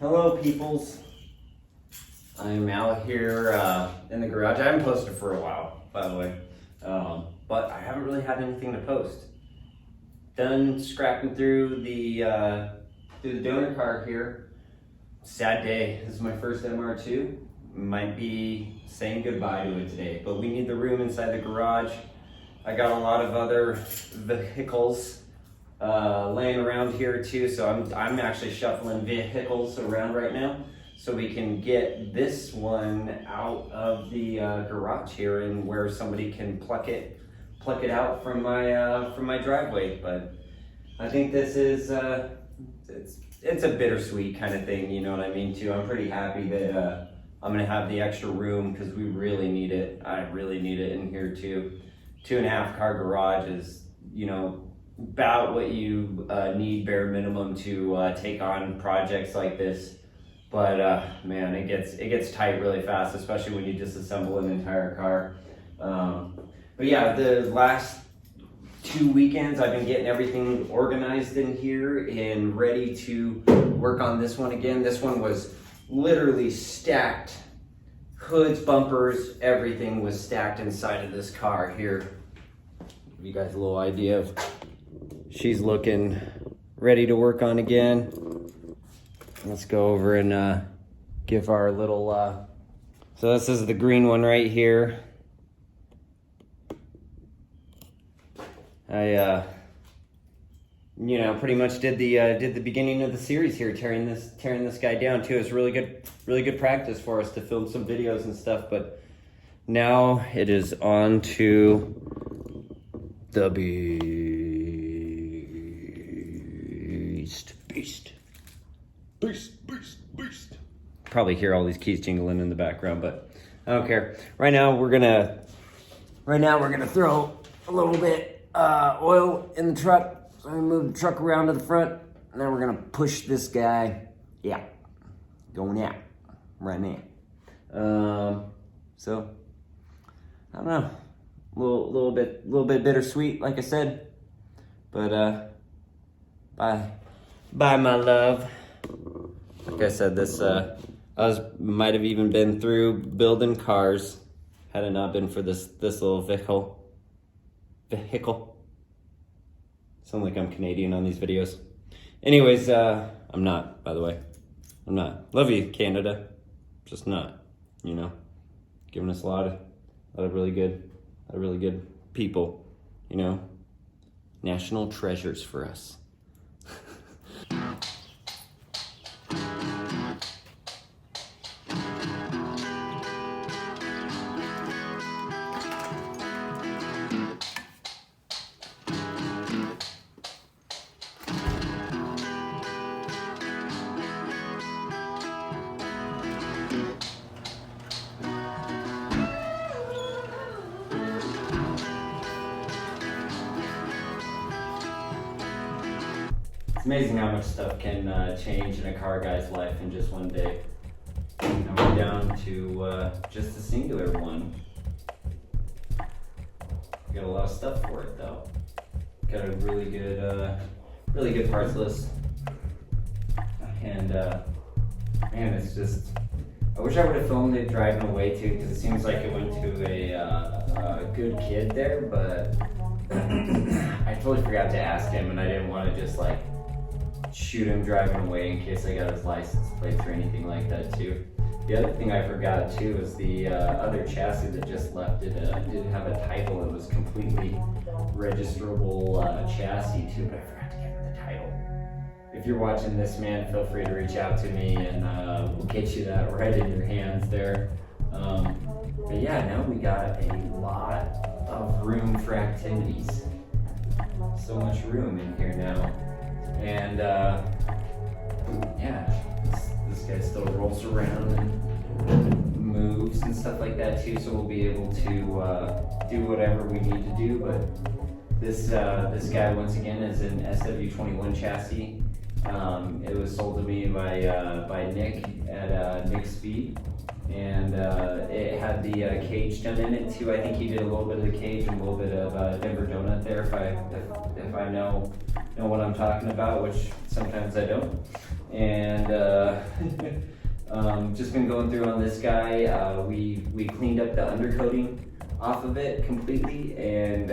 Hello, peoples. I'm out here in the garage. I haven't posted for a while, by the way, but I haven't really had anything to post. Done scrapping through the donor car here. Sad day. This is my first MR2. Might be saying goodbye to it today, but we need the room inside the garage. I got a lot of other vehicles laying around here too, so I'm actually shuffling vehicles around right now so we can get this one out of the garage here and where somebody can pluck it out from my driveway. But I think this is it's a bittersweet kind of thing, you know what I mean too. I'm pretty happy that I'm gonna have the extra room because we really need it. I really need it in here too. 2.5 car garage is, you know, about what you need bare minimum to take on projects like this. But man, it gets tight really fast, especially when you disassemble an entire car. But yeah, the last 2 weekends I've been getting everything organized in here and ready to work on this one again. This one was literally stacked. Hoods, bumpers, everything was stacked inside of this car here. Give you guys a little idea of she's looking ready to work on again. Let's go over and give our little so this is the green one right here. I you know, pretty much did the beginning of the series here, tearing this guy down too. It's really good practice for us to film some videos and stuff. But now it is on to the beast. Probably hear all these keys jingling in the background, but I don't care. Right now we're gonna throw a little bit oil in the truck. So I'm gonna move the truck around to the front, and then we're gonna push this guy. Yeah, going out right now. So I don't know, a little bit bittersweet, like I said. But bye my love. Like I said, this might have even been through building cars had it not been for this little vehicle. Sound like I'm Canadian on these videos. Anyways, I'm not, by the way. I'm not. Love you, Canada. Just not, you know. Giving us a lot of really good people, you know. National treasures for us. It's amazing how much stuff can change in a car guy's life in just one day. And we're down to just a singular one. Got a lot of stuff for it though. Got a really good parts list. And man, it's just, I wish I would have filmed it driving away too, because it seems like it went to a good kid there, but I totally forgot to ask him, and I didn't want to just like shoot him driving away in case I got his license plates or anything like that too. The other thing I forgot too is the other chassis that just left. It didn't have a title. It was completely registerable chassis too, but I forgot to give him the title. If you're watching this, man, feel free to reach out to me and we'll get you that right in your hands there. But yeah, now we got a lot of room for activities. So much room in here now. And yeah, this guy still rolls around and moves and stuff like that too, so we'll be able to do whatever we need to do. But this guy, once again, is an SW21 chassis. It was sold to me by Nick at Nick Speed, and it had the cage done in it too. I think he did a little bit of the cage and a little bit of Denver Donut there, if I know what I'm talking about, which sometimes I don't. And just been going through on this guy. We cleaned up the undercoating off of it completely and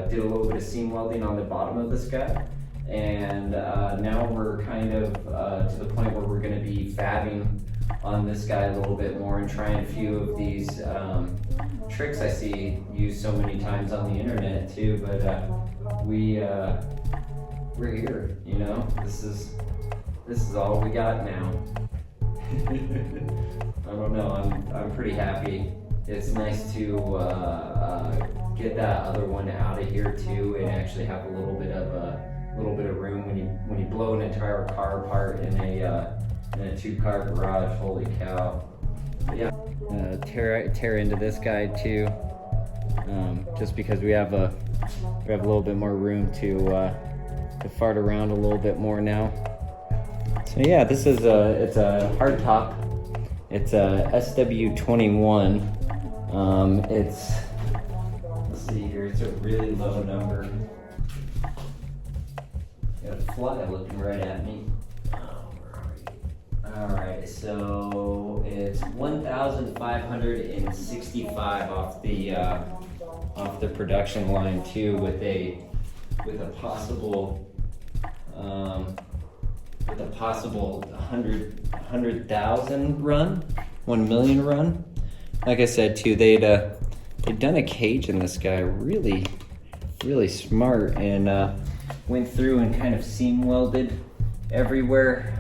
did a little bit of seam welding on the bottom of this guy. And now we're kind of to the point where we're going to be fabbing on this guy a little bit more and trying a few of these tricks I see used so many times on the internet too. But we're here, you know. This is all we got now. I don't know. I'm pretty happy. It's nice to get that other one out of here too, and actually have a little bit of room when you blow an entire car apart in a 2-car garage. Holy cow! But yeah, tear into this guy too, just because we have a little bit more room to fart around a little bit more now. So yeah, this is it's a hard top. It's a SW21. Let's see here. It's a really low number. Got a fly looking right at me. Alright, so it's 1,565 off the production line too, with a possible 100,000 run, 1 million run. Like I said too, they'd done a cage in this guy, really smart, and went through and kind of seam welded everywhere.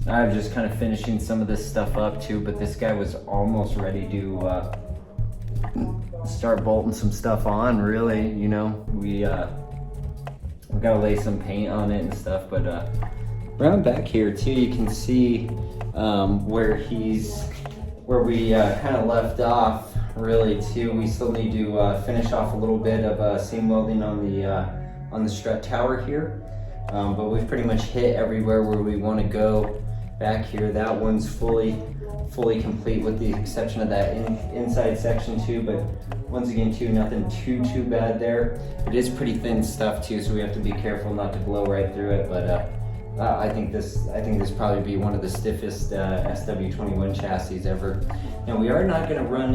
I'm just kind of finishing some of this stuff up too, but this guy was almost ready to start bolting some stuff on, really. You know, we gotta lay some paint on it and stuff, but around back here too, you can see where we kind of left off, really too. We still need to finish off a little bit of seam welding on the strut tower here, but we've pretty much hit everywhere where we want to go back here. That one's fully complete with the exception of that inside section too, but once again too, nothing too bad there. It is pretty thin stuff too, so we have to be careful not to blow right through it, but I think this probably be one of the stiffest SW21 chassis ever. Now we are not going to run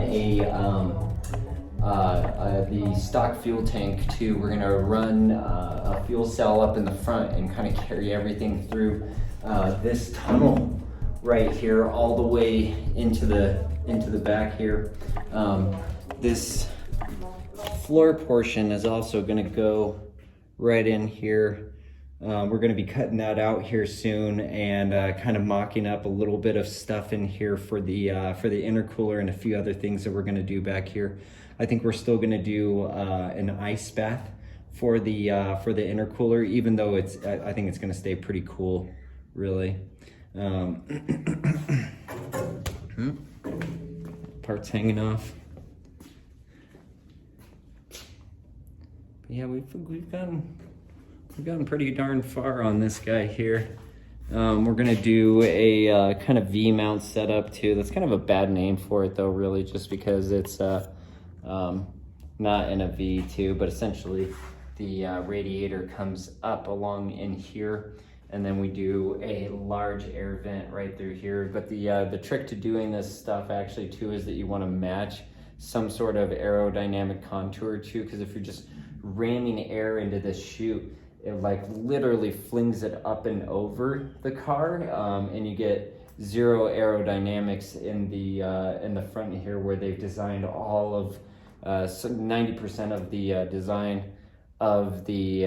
the stock fuel tank too. We're going to run a fuel cell up in the front and kind of carry everything through this tunnel right here all the way into the back here. This floor portion is also going to go right in here. We're going to be cutting that out here soon and kind of mocking up a little bit of stuff in here for the intercooler and a few other things that we're going to do back here. I think we're still going to do an ice bath for the intercooler, even though I think it's going to stay pretty cool, really. Parts hanging off. But yeah, we've gotten pretty darn far on this guy here. We're gonna do a kind of V-mount setup too. That's kind of a bad name for it though, really, just because it's not in a V too, but essentially the radiator comes up along in here, and then we do a large air vent right through here. But the trick to doing this stuff actually too is that you want to match some sort of aerodynamic contour too, because if you're just ramming air into this chute, it like literally flings it up and over the car, and you get zero aerodynamics in the front here, where they've designed all of 90% of the design of the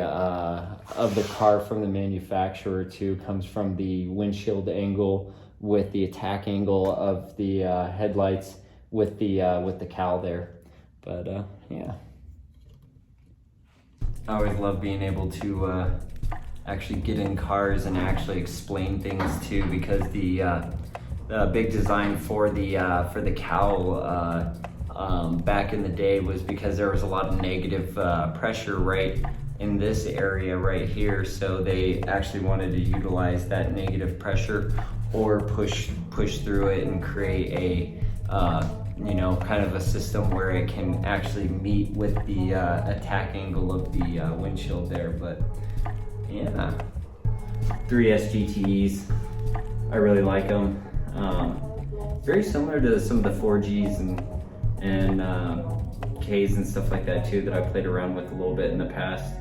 car from the manufacturer too comes from the windshield angle with the attack angle of the headlights with the cowl there. But yeah, I always love being able to actually get in cars and actually explain things too, because the big design for the cowl back in the day was because there was a lot of negative pressure right in this area right here, so they actually wanted to utilize that negative pressure or push through it and create a you know, kind of a system where it can actually meet with the attack angle of the windshield there. But yeah, 3S GTEs, I really like them. very similar to some of the 4Gs and Ks and stuff like that too that I played around with a little bit in the past.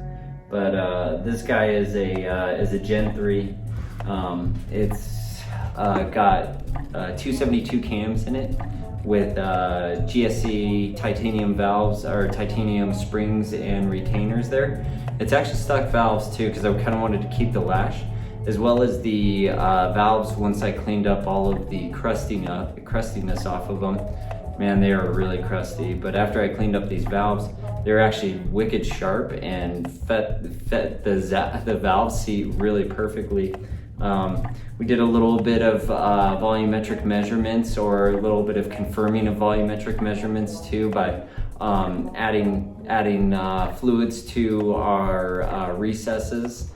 But this guy is a Gen 3. It's got 272 cams in it with GSC titanium valves or titanium springs and retainers there. It's actually stock valves too because I kind of wanted to keep the lash, as well as the valves. Once I cleaned up all of the crustiness off of them, man, they are really crusty. But after I cleaned up these valves, they're actually wicked sharp and fit the valve seat really perfectly. We did a little bit of volumetric measurements, or a little bit of confirming of volumetric measurements too, by adding fluids to our recesses.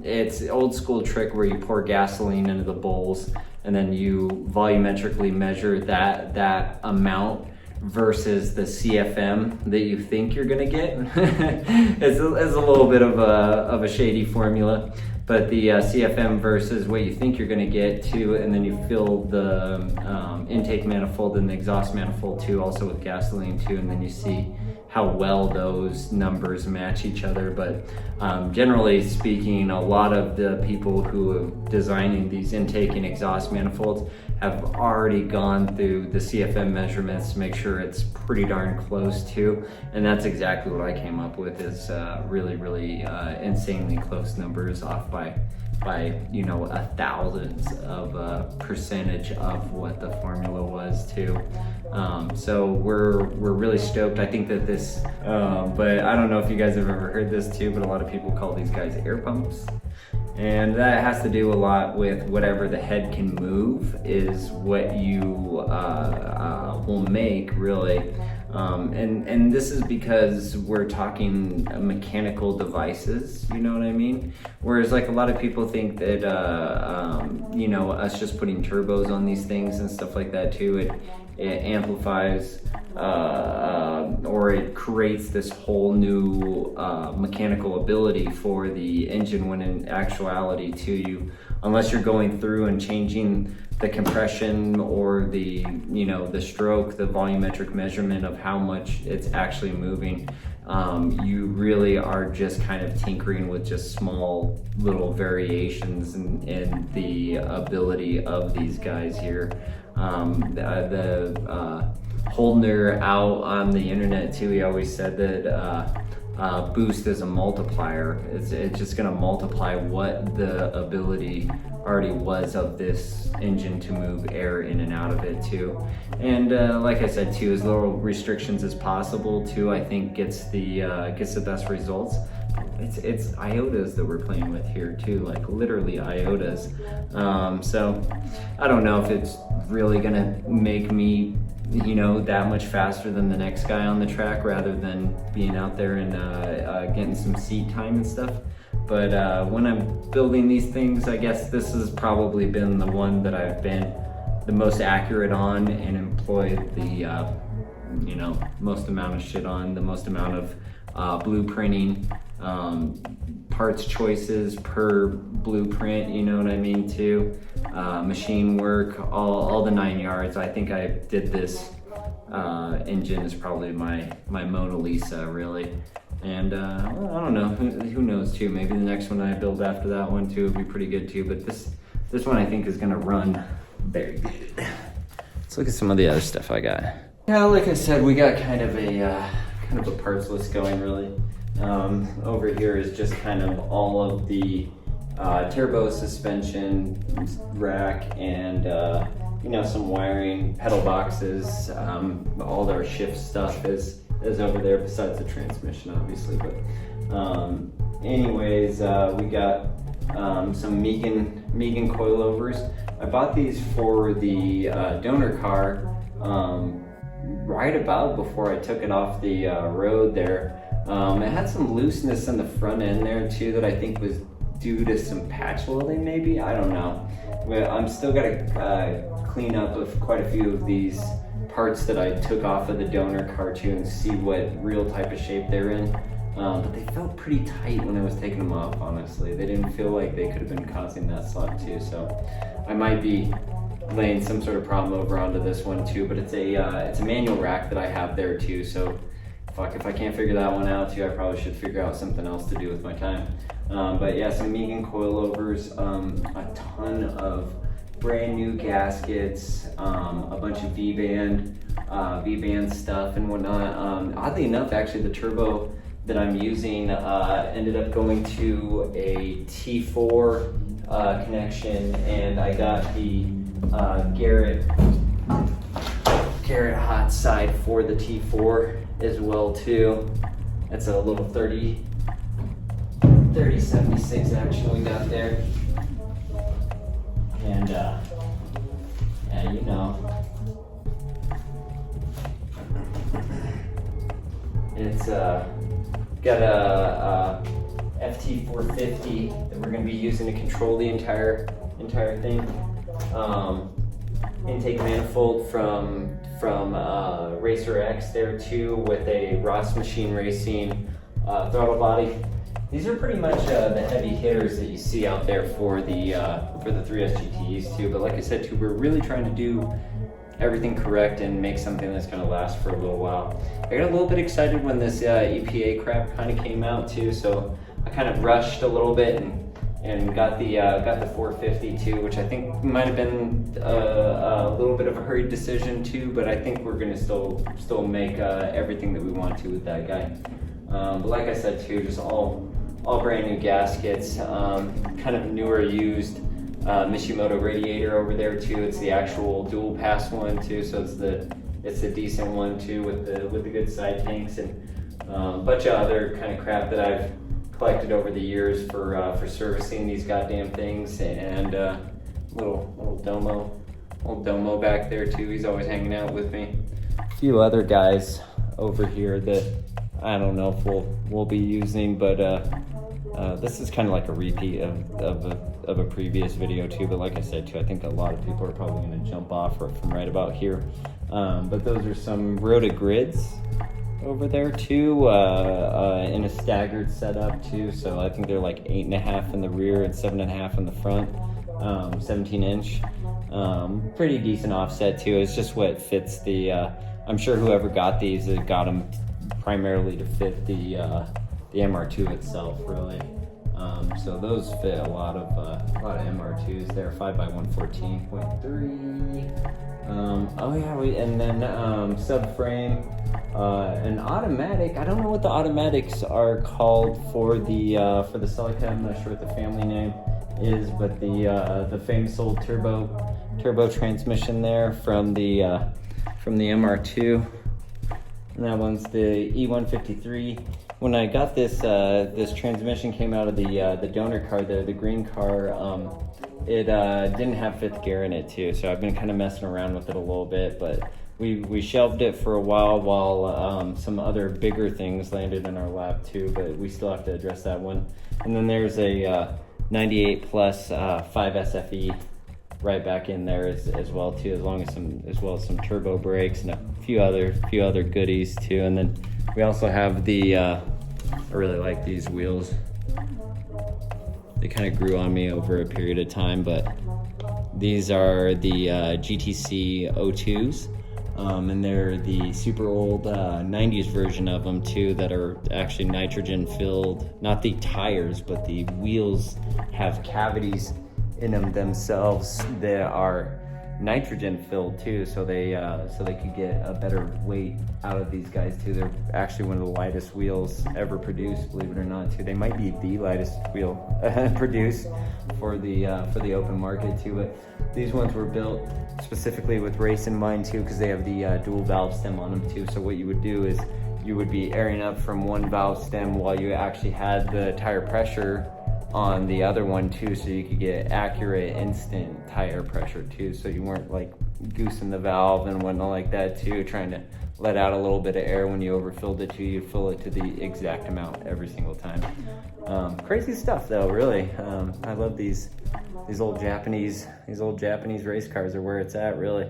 It's an old school trick where you pour gasoline into the bowls and then you volumetrically measure that amount versus the CFM that you think you're gonna get. It's a little bit of a shady formula, but the CFM versus what you think you're gonna get too, and then you fill the intake manifold and the exhaust manifold too, also with gasoline too, and then you see how well those numbers match each other. But generally speaking, a lot of the people who are designing these intake and exhaust manifolds have already gone through the CFM measurements to make sure it's pretty darn close to, and that's exactly what I came up with, is really insanely close numbers, off by you know, a thousandth of a percentage of what the formula was too. So we're really stoked. I think that this, but I don't know if you guys have ever heard this too, but a lot of people call these guys air pumps. And that has to do a lot with whatever the head can move is what you will make, really. And this is because we're talking mechanical devices, you know what I mean? Whereas like a lot of people think that, you know, us just putting turbos on these things and stuff like that too, it amplifies or it creates this whole new mechanical ability for the engine, when in actuality too, you, unless you're going through and changing the compression or the, you know, the stroke, the volumetric measurement of how much it's actually moving, you really are just kind of tinkering with just small little variations in the ability of these guys here. Holdner out on the internet too, he always said that boost is a multiplier. It's just gonna multiply what the ability already was of this engine to move air in and out of it too. And like I said too, as little restrictions as possible too, I think gets the best results. It's iotas that we're playing with here too, like literally iotas. So I don't know if it's really gonna make me, you know, that much faster than the next guy on the track, rather than being out there and getting some seat time and stuff. But when I'm building these things, I guess this has probably been the one that I've been the most accurate on and employed the you know, most amount of shit on, the most amount of blueprinting, parts choices per blueprint, you know what I mean too, machine work, all the 9 yards. I think I did this engine is probably my Mona Lisa, really. And well, I don't know, who knows too, maybe the next one I build after that one too would be pretty good too, but this one I think is gonna run very good. Let's look at some of the other stuff I got. Yeah, like I said, we got kind of a parts list going, really. Over here is just kind of all of the turbo suspension rack and you know, some wiring, pedal boxes, all their shift stuff is over there, besides the transmission obviously. But anyways, we got some Megan coilovers. I bought these for the donor car right about before I took it off the road there. It had some looseness in the front end there too that I think was due to some patch welding maybe, I don't know. Well, I'm still gotta clean up with quite a few of these parts that I took off of the donor car too, and see what real type of shape they're in. But they felt pretty tight when I was taking them off, honestly. They didn't feel like they could have been causing that slot too, so I might be laying some sort of problem over onto this one too, but it's a manual rack that I have there too, so fuck, if I can't figure that one out too, I probably should figure out something else to do with my time. But yeah, some Megan coilovers, a ton of brand new gaskets, a bunch of V-band stuff and whatnot. Oddly enough, actually, the turbo that I'm using ended up going to a T4 connection, and I got the Garrett hot side for the T4 as well too. That's a little 3076 action we got there. And yeah, you know, it's got a FT450 that we're going to be using to control the entire thing. Intake manifold from Racer X there too, with a Ross Machine Racing throttle body. These are pretty much the heavy hitters that you see out there for the 3S GTEs too. But like I said too, we're really trying to do everything correct and make something that's going to last for a little while. I got a little bit excited when this EPA crap kind of came out too, so I kind of rushed a little bit and got the 450 too, which I think might have been a little bit of a hurried decision too, but I think we're going to still make everything that we want to with that guy. But like I said too, just all brand new gaskets, kind of newer used Mishimoto radiator over there too. It's the actual dual pass one too, so it's the decent one too with the good side tanks, and a bunch of other kind of crap that I've collected over the years for servicing these goddamn things, and little Domo back there too. He's always hanging out with me. A few other guys over here that I don't know if we'll be using, but this is kind of like a repeat of a previous video too. But like I said too, I think a lot of people are probably going to jump off from right about here. But those are some Rota grids over there too, in a staggered setup too. So I think they're like 8.5 in the rear and 7.5 in the front, 17 inch. Pretty decent offset too. It's just what fits the. I'm sure whoever got these got them primarily to fit the MR2 itself, really. So those fit a lot of MR2s there, 5x114.3. Oh yeah, and then subframe, an automatic. I don't know what the automatics are called for the Celica. I'm not sure what the family name is, but the famous old turbo transmission there from the MR2. And that one's the E153. When I got this transmission came out of the donor car, the green car. It didn't have 5th gear in it too, so I've been kind of messing around with it a little bit. But we shelved it for a while some other bigger things landed in our lap too. But we still have to address that one. And then there's a 98 plus 5 SFE right back in there as well too, as well as some turbo brakes and a few other goodies too. And then we also have the I really like these wheels. They kind of grew on me over a period of time, but these are the GTC O2s, and they're the super old 90s version of them too, that are actually nitrogen filled. Not the tires, but the wheels have cavities in them themselves that are nitrogen filled too, so they could get a better weight out of these guys too. They're actually one of the lightest wheels ever produced, believe it or not too. They might be the lightest wheel produced for the open market too. But these ones were built specifically with race in mind too, because they have the dual valve stem on them too. So what you would do is you would be airing up from one valve stem while you actually had the tire pressure on the other one too, so you could get accurate instant tire pressure too, so you weren't like goosing the valve and whatnot like that too, trying to let out a little bit of air when you overfilled it too. You fill it to the exact amount every single time. Crazy stuff though, really. I love these old Japanese race cars are where it's at, really.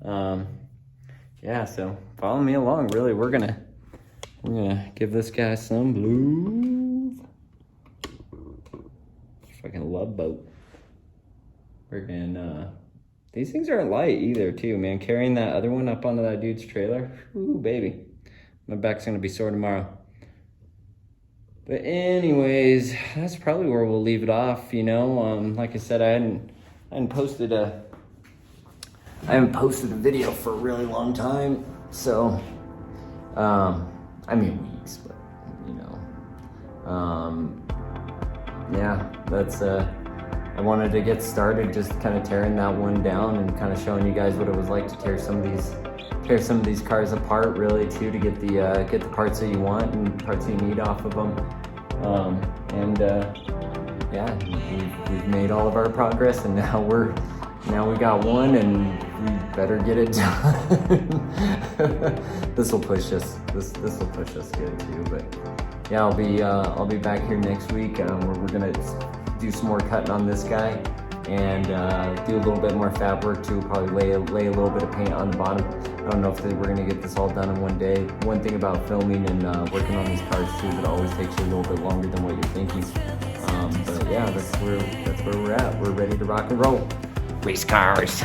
Yeah, so follow me along. Really, we're gonna give this guy some blue. Fucking love boat. Friggin' These things aren't light either, too, man. Carrying that other one up onto that dude's trailer, ooh, baby. My back's gonna be sore tomorrow. But anyways, that's probably where we'll leave it off, you know. Like I said, I haven't posted a video for a really long time, so I mean weeks, but you know, yeah, that's I wanted to get started just kind of tearing that one down and kind of showing you guys what it was like to tear some of these cars apart, really, too, to get the parts that you want and parts you need off of them. Yeah, we've made all of our progress, and now we got one, and we better get it done. This will push us. This will push us good too. But yeah, I'll be back here next week. Where we're gonna do some more cutting on this guy and do a little bit more fab work too. Probably lay a little bit of paint on the bottom. I don't know if we're gonna get this all done in one day. One thing about filming and working on these cars too, is it always takes you a little bit longer than what you're thinking. But yeah, that's where we're at. We're ready to rock and roll. Race cars.